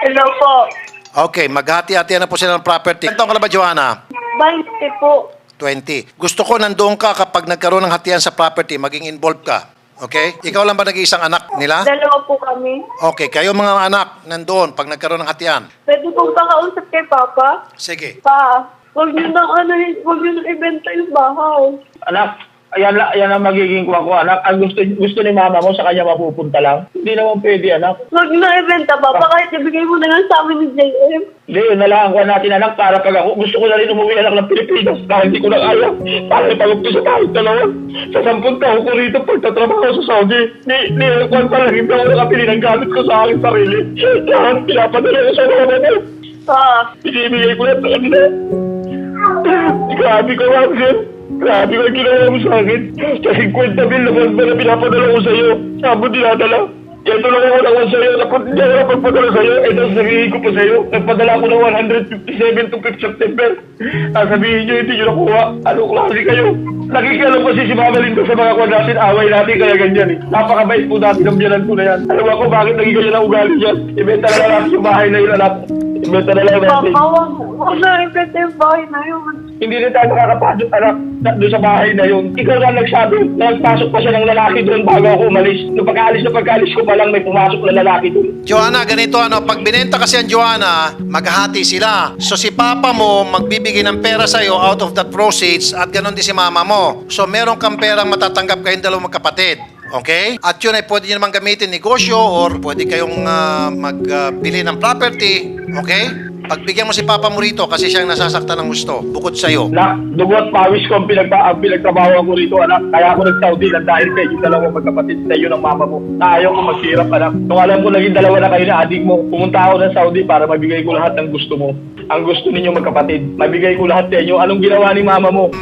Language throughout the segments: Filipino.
Hello po. Okay, maghati-hatian na po sila ng property. Ilan taon ka na ba, Joanna? 20 po. 20. Gusto ko nandoon ka kapag nagkaroon ng hatian sa property, maging involved ka. Okay? Ikaw lang ba nag-iisang anak nila? Dalawa po kami. Okay, kayo mga anak nandoon pag nagkaroon ng hatian. Pwede pong pakausap kay Papa? Sige. Pa, huwag niyo nang huwag niyo nang ibenta yung bahay. Anak, yan ang magiging kuha ko, anak. Ang gusto ni mama mo, sa kanya mapupunta lang. Hindi naman pwede, anak. Huwag niyo nang ibenta, Papa, kahit ibigay mo na lang sa amin ni JM. Hindi, yun na lang ang kuha natin, anak, para pag ako, gusto ko na rin umuwi, anak, ng Pilipinas dahil hindi ko na kaya. Para ipagupto sa kahit dalawa. Sa 10 taon ko rito, pagtatrabaho sa Saudi, kuha pa lang, hindi ako nakapili ng gamit ko sa aking sarili. Lahat, pinapadala ko sa mga mo. Pa, Binibigay ko lang sa kanila. Grabe ka, Ramsel. Grabe ka ginawa mo sa akin. Sa 50 mil na buwan na pinapadala ko sa'yo. Sabo dinadala. Ito lang ako nakuha sa'yo. Hindi ako napagpadala sa'yo. Ito sabihin ko pa sa'yo. Nagpadala ako ng 157 to 5 September. Sabihin nyo, hindi nyo nakuha. Ano klase kayo? Nakikialam kasi si Mama Linda sa mga kwan natin. Away natin kaya ganyan eh. Napakabait po natin ang biyanan ko na yan. Alam ako bakit naging ganyan ang ugali niya. Ibenta na lang natin yung bahay na yun, anak. Ibenta na lang natin. Papa, huwag na ibenta yung bahay na yun. Hindi rin tayo nakakapasok, anak, doon sa bahay na yun. Ikaw na nagsabi, nagpasok pa siya ng lalaki doon bago ako umalis. Nung pagkaalis ko pa lang, may pumasok na lalaki doon. Joanna, ganito pag binenta kasi ang Joanna, maghahati sila. So si papa mo magbibigay ng pera sa'yo out of that proceeds at ganon din si mama mo. So meron kang perang matatanggap kayong dalawang magkapatid. Okay? At yun ay pwede nyo naman gamitin negosyo or pwede kayong magbili ng property. Okay? Pagbigyan mo si papa mo rito kasi siyang nasasaktan ng gusto, bukod sa'yo. Dugot pawis ko ang pinagtrabaho ko rito, anak. Kaya ako nag-Saudi lang dahil sa inyo dalawang magkapatid sa iyo ng mama mo. Na ayaw ko maghirap, anak. Kung alam ko naging dalawa na kayo na adik mo, pumunta ako ng Saudi para mabigay ko lahat ng gusto mo. Ang gusto ninyo magkapatid. Mabigay ko lahat sa inyo. Anong ginawa ni mama mo?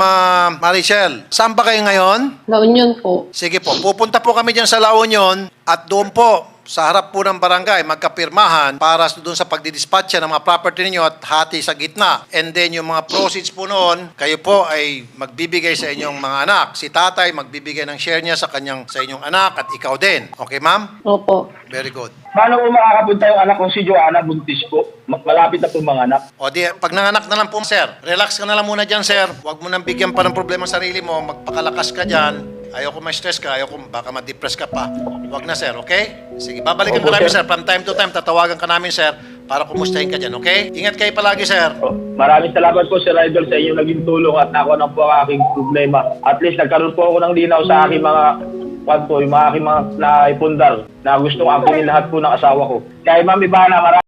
Marichel, saan ba kayo ngayon? La Union po. Sige po, pupunta po kami dyan sa La Union at doon po sa harap po ng barangay, magkapirmahan para doon sa pagdidispatcha ng mga property ninyo at hati sa gitna. And then yung mga proceeds po noon, kayo po ay magbibigay sa inyong mga anak. Si tatay magbibigay ng share niya sa inyong anak at ikaw din. Okay, ma'am? Opo. Very good. Paano ko makakapunta yung anak kong si Joanna buntis ko? Malapit na po mga anak. O di, pag nanganak na lang po, sir. Relax ka na lang muna dyan, sir. Huwag mo nang bigyan pa ng problema sa sarili mo. Magpakalakas ka dyan. Ayoko ma-stress ka. Ayoko baka ma-depress ka pa. Huwag na, sir. Okay? Sige, babalikan ka Opo, namin, sir. sir. From time to time, tatawagan ka namin, sir, para kumustahin ka dyan. Okay? Ingat kayo palagi, sir. Maraming salamat po, Sir Idol, sa inyong naging tulong at nakuha na po ang aking problema. At least nagkaroon po ako ng linaw sa aking mga yung mga aking mga naipundar na gustong angkinin lahat po ng asawa ko. Kaya ma'am, iba na